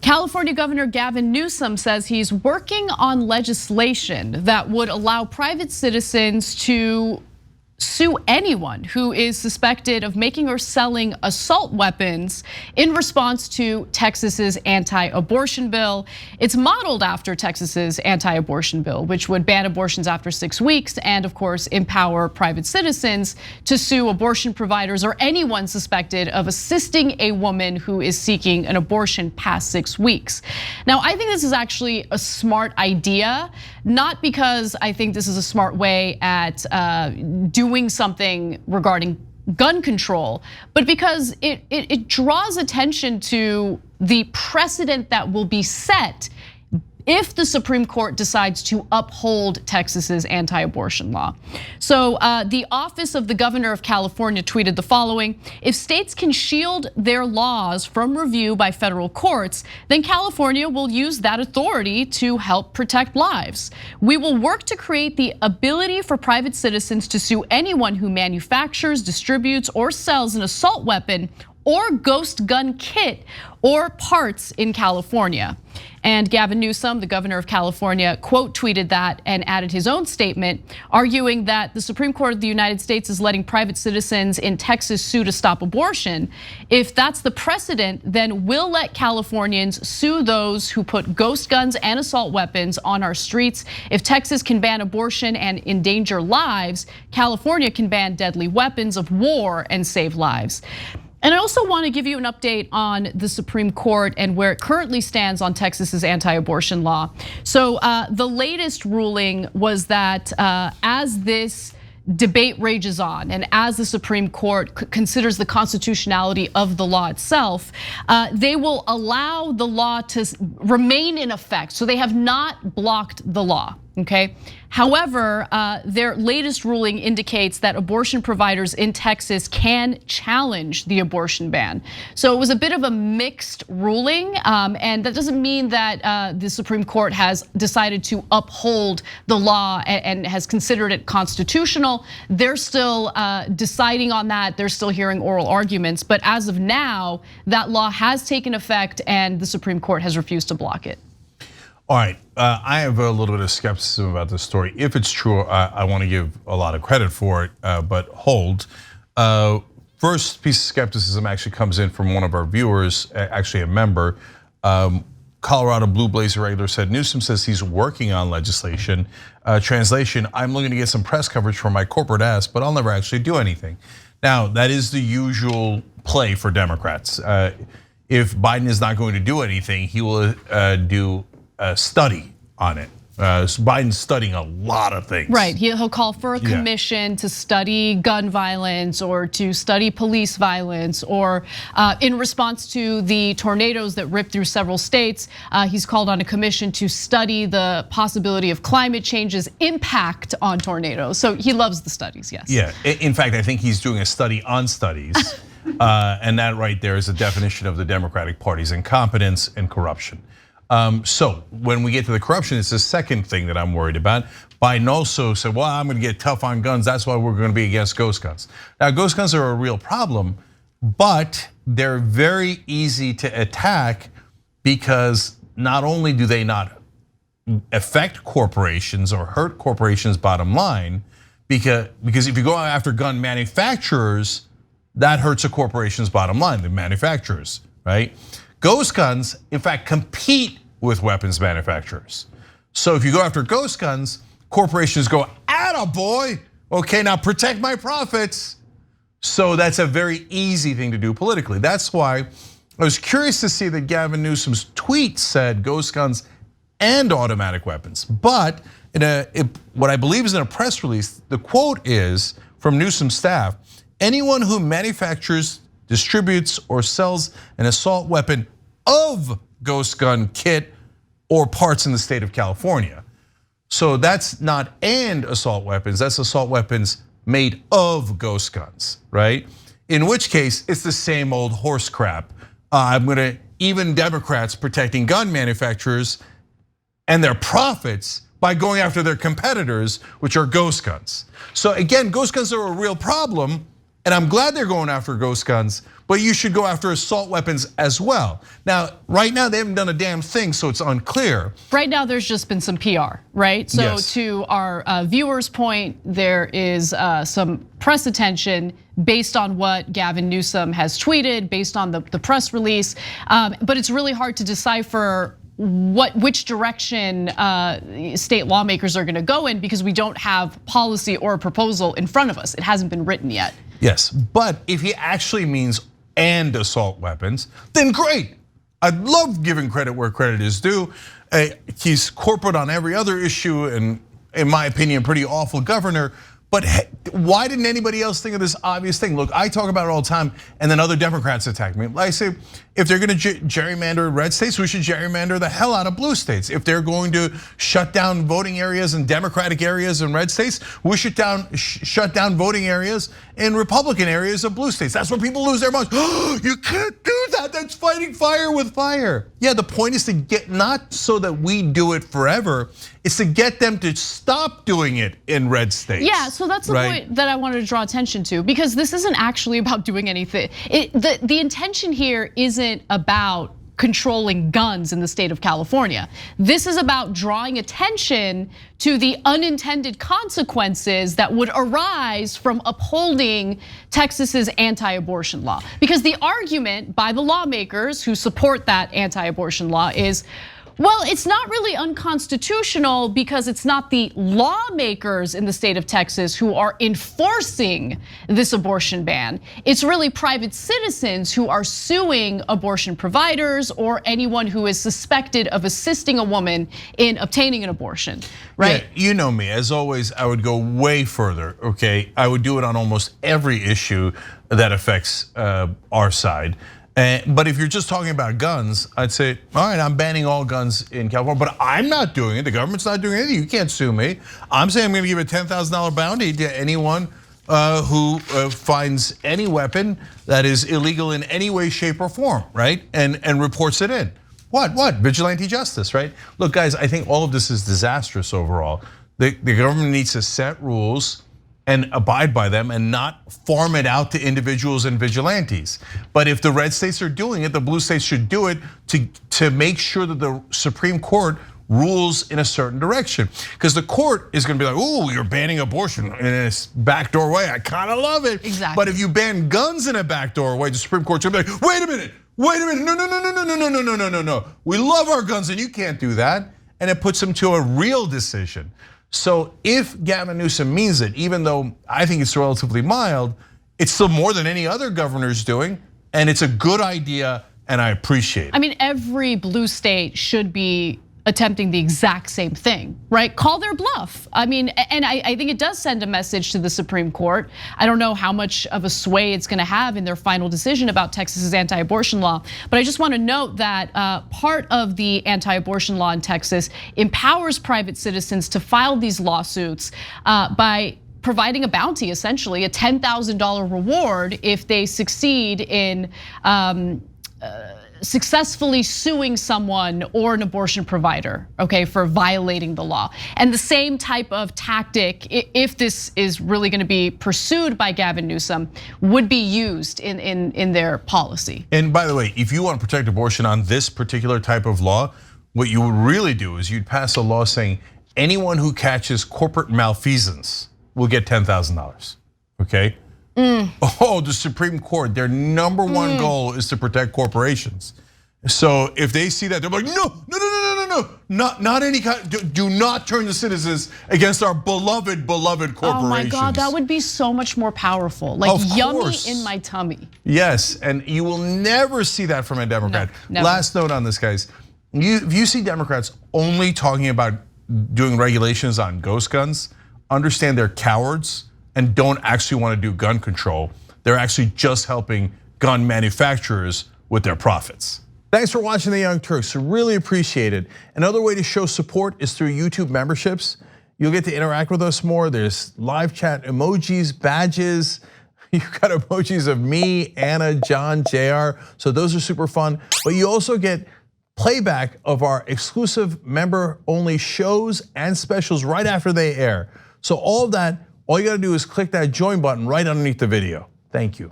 California Governor Gavin Newsom says he's working on legislation that would allow private citizens to sue anyone who is suspected of making or selling assault weapons in response to Texas's anti-abortion bill. It's modeled after Texas's anti-abortion bill, which would ban abortions after 6 weeks and of course empower private citizens to sue abortion providers or anyone suspected of assisting a woman who is seeking an abortion past 6 weeks. Now, I think this is actually a smart idea, not because I think this is a smart way at doing something regarding gun control, but because it draws attention to the precedent that will be set if the Supreme Court decides to uphold Texas's anti-abortion law. So the office of the governor of California tweeted the following: if states can shield their laws from review by federal courts, then California will use that authority to help protect lives. We will work to create the ability for private citizens to sue anyone who manufactures, distributes, or sells an assault weapon or ghost gun kit or parts in California. And Gavin Newsom, the governor of California, quote tweeted that and added his own statement, arguing that the Supreme Court of the United States is letting private citizens in Texas sue to stop abortion. If that's the precedent, then we'll let Californians sue those who put ghost guns and assault weapons on our streets. If Texas can ban abortion and endanger lives, California can ban deadly weapons of war and save lives. And I also want to give you an update on the Supreme Court and where it currently stands on Texas's anti-abortion law. So the latest ruling was that as this debate rages on and as the Supreme Court considers the constitutionality of the law itself, they will allow the law to remain in effect. So they have not blocked the law, okay? However, their latest ruling indicates that abortion providers in Texas can challenge the abortion ban. So it was a bit of a mixed ruling, and that doesn't mean that the Supreme Court has decided to uphold the law and has considered it constitutional. They're still deciding on that. They're still hearing oral arguments. But as of now, that law has taken effect and the Supreme Court has refused to block it. All right, I have a little bit of skepticism about this story. If it's true, I want to give a lot of credit for it, but hold. First piece of skepticism actually comes in from one of our viewers, actually a member. Colorado Blue Blazer regular said, Newsom says he's working on legislation. Translation, I'm looking to get some press coverage for my corporate ass, but I'll never actually do anything. Now, that is the usual play for Democrats. If Biden is not going to do anything, he will do a study on it. So Biden's studying a lot of things. Right, he'll call for a commission to study gun violence or to study police violence, or in response to the tornadoes that ripped through several states, he's called on a commission to study the possibility of climate change's impact on tornadoes. So he loves the studies, yes. Yeah, in fact, I think he's doing a study on studies. And that right there is a definition of the Democratic Party's incompetence and corruption. So when we get to the corruption, it's the second thing that I'm worried about. Biden also said, well, I'm gonna get tough on guns. That's why we're gonna be against ghost guns. Now, ghost guns are a real problem, but they're very easy to attack because not only do they not affect corporations or hurt corporations' bottom line, because if you go after gun manufacturers, that hurts a corporation's bottom line, the manufacturers, right? Ghost guns, in fact, compete with weapons manufacturers. So if you go after ghost guns, corporations go, attaboy, okay, now protect my profits. So that's a very easy thing to do politically. That's why I was curious to see that Gavin Newsom's tweet said ghost guns and automatic weapons. But what I believe is in a press release, the quote is from Newsom's staff: anyone who manufactures, distributes, or sells an assault weapon of ghost gun kit or parts in the state of California. So that's not and assault weapons, that's assault weapons made of ghost guns, right? In which case, it's the same old horse crap. Even Democrats protecting gun manufacturers and their profits by going after their competitors, which are ghost guns. So again, ghost guns are a real problem. And I'm glad they're going after ghost guns, but you should go after assault weapons as well. Now, right now they haven't done a damn thing, so it's unclear. Right now there's just been some PR, right? So yes. To our viewers' point, there is some press attention based on what Gavin Newsom has tweeted, based on the press release, but it's really hard to decipher which direction state lawmakers are gonna go in because we don't have policy or a proposal in front of us. It hasn't been written yet. Yes, but if he actually means and assault weapons, then great. I'd love giving credit where credit is due. He's corporate on every other issue and in my opinion, pretty awful governor. But why didn't anybody else think of this obvious thing? Look, I talk about it all the time, and then other Democrats attack me. I say, if they're gonna gerrymander red states, we should gerrymander the hell out of blue states. If they're going to shut down voting areas in Democratic areas in red states, we should shut down voting areas in Republican areas of blue states. That's where people lose their minds. You can't do that, that's fighting fire with fire. Yeah, the point is to get, not so that we do it forever, it's to get them to stop doing it in red states. Yeah, so that's the point that I wanted to draw attention to, because this isn't actually about doing anything. The intention here isn't about controlling guns in the state of California. This is about drawing attention to the unintended consequences that would arise from upholding Texas's anti-abortion law. Because the argument by the lawmakers who support that anti-abortion law is, well, it's not really unconstitutional because it's not the lawmakers in the state of Texas who are enforcing this abortion ban. It's really private citizens who are suing abortion providers or anyone who is suspected of assisting a woman in obtaining an abortion, right? Yeah, you know me, as always, I would go way further, okay? I would do it on almost every issue that affects our side. But if you're just talking about guns, I'd say, all right, I'm banning all guns in California, but I'm not doing it. The government's not doing anything. You can't sue me. I'm saying I'm gonna give a $10,000 bounty to anyone who finds any weapon that is illegal in any way, shape, or form, right? And reports it in. What? Vigilante justice, right? Look, guys, I think all of this is disastrous overall. The government needs to set rules and abide by them and not farm it out to individuals and vigilantes. But if the red states are doing it, the blue states should do it to make sure that the Supreme Court rules in a certain direction. Because the court is gonna be like, oh, you're banning abortion in this backdoor way. I kinda love it. Exactly. But if you ban guns in a backdoor way, the Supreme Court's gonna be like, wait a minute, no. We love our guns and you can't do that. And it puts them to a real decision. So if Gavin Newsom means it, even though I think it's relatively mild, it's still more than any other governor's doing, and it's a good idea, and I appreciate it. I mean, every blue state should be attempting the exact same thing, right? Call their bluff. I mean, and I think it does send a message to the Supreme Court. I don't know how much of a sway it's gonna have in their final decision about Texas's anti-abortion law, but I just wanna note that part of the anti-abortion law in Texas empowers private citizens to file these lawsuits by providing a bounty, essentially a $10,000 reward if they succeed in successfully suing someone or an abortion provider, okay, for violating the law. And the same type of tactic, if this is really gonna be pursued by Gavin Newsom, would be used in their policy. And by the way, if you want to protect abortion on this particular type of law, what you would really do is you'd pass a law saying anyone who catches corporate malfeasance will get $10,000, okay? Oh, the Supreme Court, their number one goal is to protect corporations. So if they see that, they're like, no, not any kind, do not turn the citizens against our beloved corporations. Oh my God, that would be so much more powerful. Like yummy in my tummy. Yes, and you will never see that from a Democrat. No, never. Last note on this, guys. If you see Democrats only talking about doing regulations on ghost guns, understand they're cowards and don't actually want to do gun control. They're actually just helping gun manufacturers with their profits. Thanks for watching The Young Turks, really appreciate it. Another way to show support is through YouTube memberships. You'll get to interact with us more. There's live chat emojis, badges. You've got emojis of me, Anna, John, JR, so those are super fun. But you also get playback of our exclusive member-only shows and specials right after they air. So all of that, all you gotta do is click that join button right underneath the video. Thank you.